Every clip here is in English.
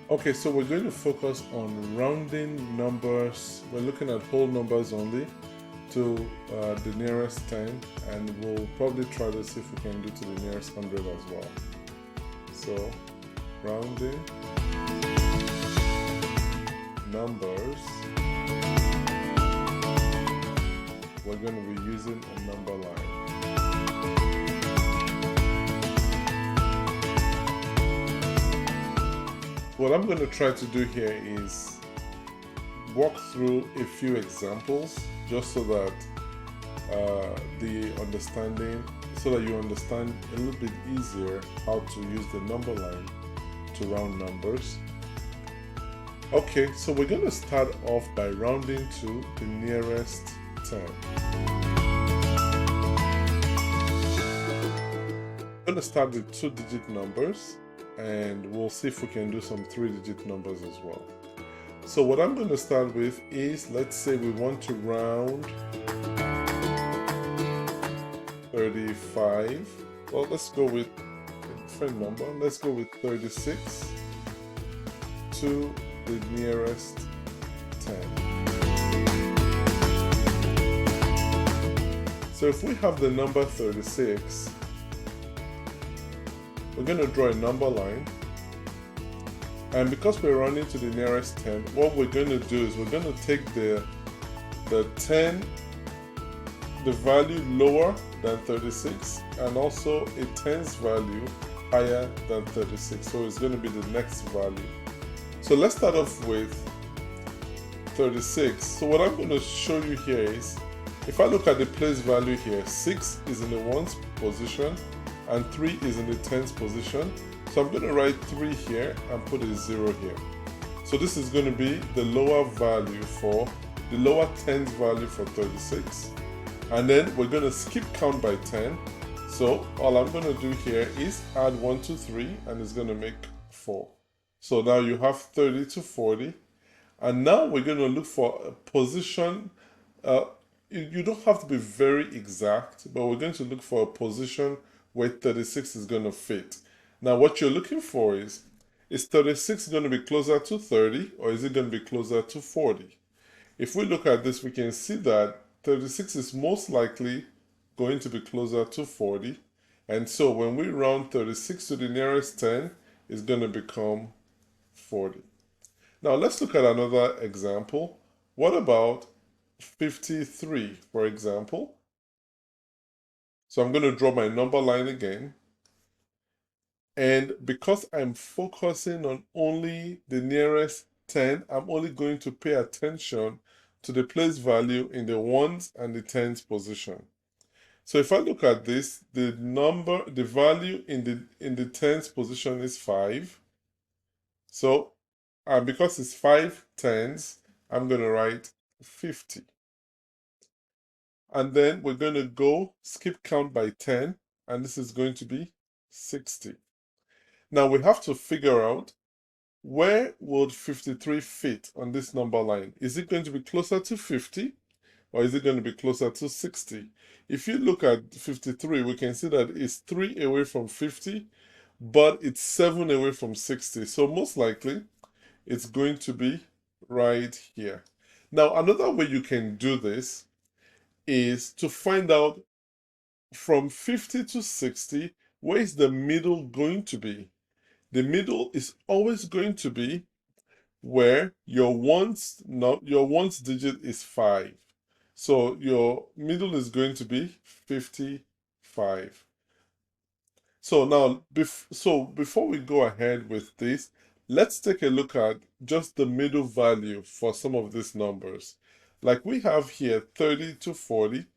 Okay, so we're going to focus on rounding numbers. We're looking at whole numbers only to the nearest 10, and we'll probably try to see if we can do to the nearest 100 as well. So, rounding numbers, we're going to be using a number line. What I'm going to try to do here is walk through a few examples just so that so that you understand a little bit easier how to use the number line to round numbers. Okay, so we're going to start off by rounding to the nearest 10. I'm going to start with 2-digit numbers, and we'll see if we can do some 3-digit numbers as well. So what I'm going to start with is, let's say we want to round 35. Well, let's go with a different number. Let's go with 36 to the nearest 10. So if we have the number 36, we're going to draw a number line. And because we're rounding to the nearest 10, what we're going to do is we're going to take the 10, the value lower than 36, and also a 10's value higher than 36. So it's going to be the next value. So let's start off with 36. So what I'm going to show you here is, if I look at the place value here, 6 is in the ones position and 3 is in the tens position. So I'm going to write 3 here and put a 0 here. So this is going to be the lower value for the lower tens value for 36. And then we're going to skip count by 10. So all I'm going to do here is add 1 to 3, and it's going to make 4. So now you have 30 to 40. And now we're going to look for a position. You don't have to be very exact, but we're going to look for a position where 36 is going to fit. Now what you're looking for is 36 going to be closer to 30, or is it going to be closer to 40? If we look at this, we can see that 36 is most likely going to be closer to 40. And so when we round 36 to the nearest 10, it's going to become 40. Now let's look at another example. What about 53, for example? So I'm going to draw my number line again. And because I'm focusing on only the nearest 10, I'm only going to pay attention to the place value in the ones and the tens position. So if I look at this, the value in the tens position is 5. So because it's 5 tens, I'm going to write 50. And then we're going to go skip count by 10, and this is going to be 60. Now we have to figure out, where would 53 fit on this number line? Is it going to be closer to 50, or is it going to be closer to 60? If you look at 53, we can see that it's 3 away from 50, but it's 7 away from 60. So most likely, it's going to be right here. Now, another way you can do this is to find out from 50 to 60, where is the middle going to be? The middle is always going to be where your ones digit is 5. So your middle is going to be 55. So now, before we go ahead with this, let's take a look at just the middle value for some of these numbers. Like we have here 30 to 40.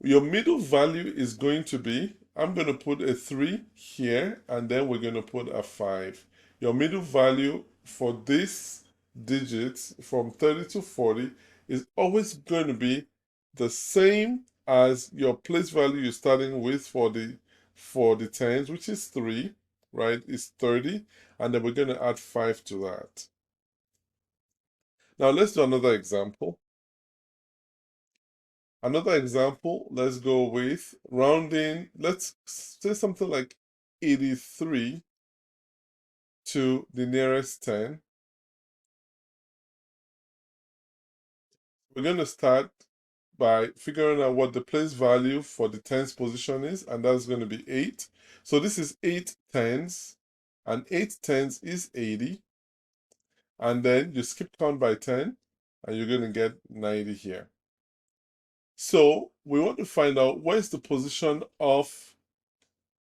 Your middle value is going to be, I'm going to put a 3 here, and then we're going to put a 5. Your middle value for this digits from 30 to 40 is always going to be the same as your place value you're starting with for the tens, which is 3, right? It's 30, and then we're going to add 5 to that. Now let's do another example. Another example, let's go with rounding. Let's say something like 83 to the nearest 10. We're going to start by figuring out what the place value for the tens position is, and that's going to be 8. So this is 8 tens, and 8 tens is 80. And then you skip count by 10, and you're going to get 90 here. So we want to find out where's the position of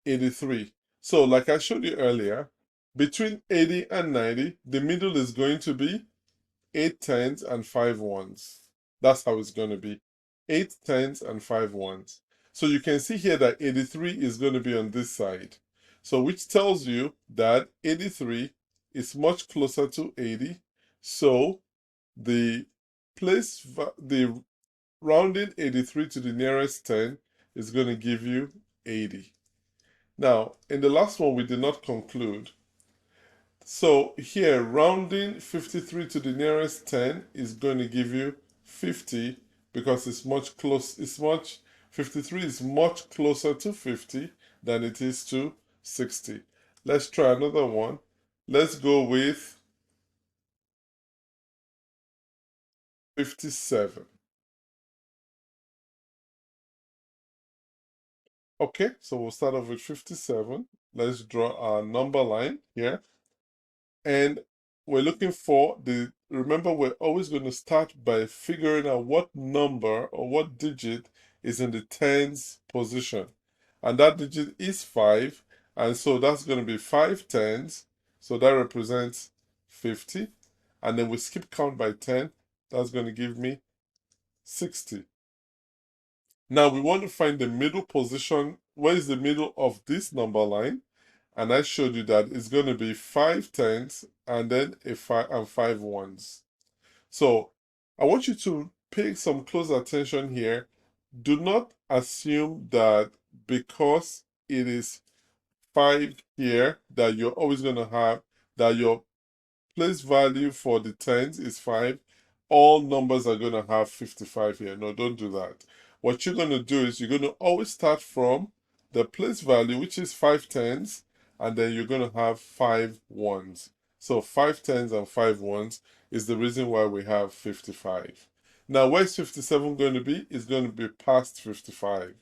83. So like I showed you earlier, between 80 and 90, the middle is going to be 8 tens and 5 ones. That's how it's going to be. 8 tens and 5 ones. So you can see here that 83 is going to be on this side. So which tells you that 83 is much closer to 80. So the the rounding 83 to the nearest 10 is going to give you 80. Now, in the last one, we did not conclude. So here, rounding 53 to the nearest 10 is going to give you 50 because it's 53 is much closer to 50 than it is to 60. Let's try another one. Let's go with 57. Okay, so we'll start off with 57. Let's draw our number line here. And we're looking for remember, we're always going to start by figuring out what number or what digit is in the tens position. And that digit is 5. And so that's going to be 5 tens. So that represents 50. And then we skip count by 10. That's going to give me 60. Now we want to find the middle position. Where is the middle of this number line? And I showed you that it's going to be 5 tens and then a 5 and 5 ones. So I want you to pay some close attention here. Do not assume that because it is 5 here that you're always going to have that your place value for the tens is 5. All numbers are going to have 55 here. No, don't do that. What you're going to do is you're going to always start from the place value, which is 5 tens, and then you're going to have 5 ones. So 5 tens and 5 ones is the reason why we have 55. Now, where's 57 going to be? It's going to be past 55.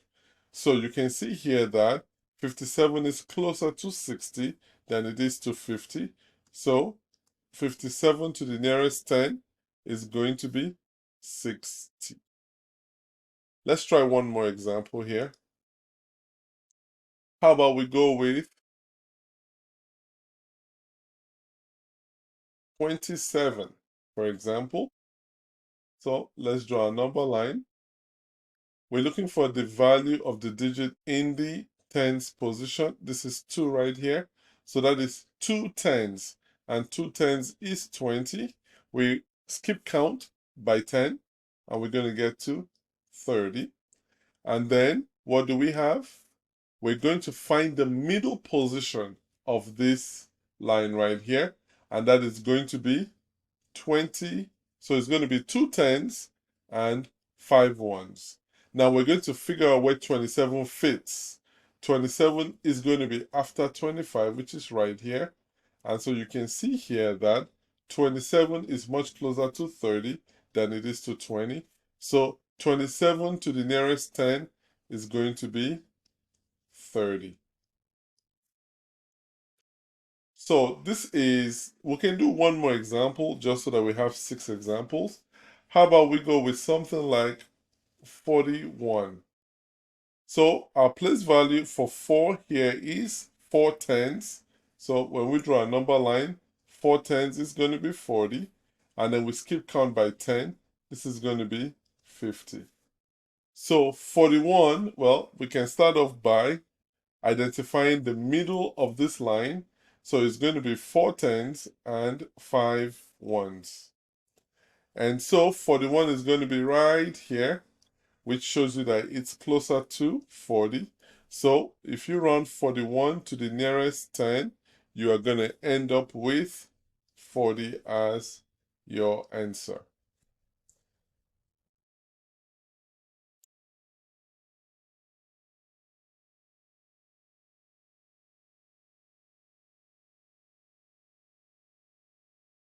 So you can see here that 57 is closer to 60 than it is to 50. So 57 to the nearest 10 is going to be 60. Let's try one more example here. How about we go with 27, for example. So let's draw a number line. We're looking for the value of the digit in the tens position. This is 2 right here. So that is 2 tens. And 2 tens is 20. We skip count by 10. And we're going to get to 30. And then what do we have? We're going to find the middle position of this line right here. And that is going to be 20. So it's going to be 2 tens and 5 ones. Now we're going to figure out where 27 fits. 27 is going to be after 25, which is right here. And so you can see here that 27 is much closer to 30 than it is to 20. So 27 to the nearest 10 is going to be 30. So we can do one more example just so that we have 6 examples. How about we go with something like 41. So our place value for 4 here is 4 tens. So when we draw a number line, 4 tens is going to be 40. And then we skip count by 10. This is going to be 50. So 41, well, we can start off by identifying the middle of this line. So it's going to be 4 tens and 5 ones. And so 41 is going to be right here, which shows you that it's closer to 40. So if you round 41 to the nearest 10, you are going to end up with 40 as your answer.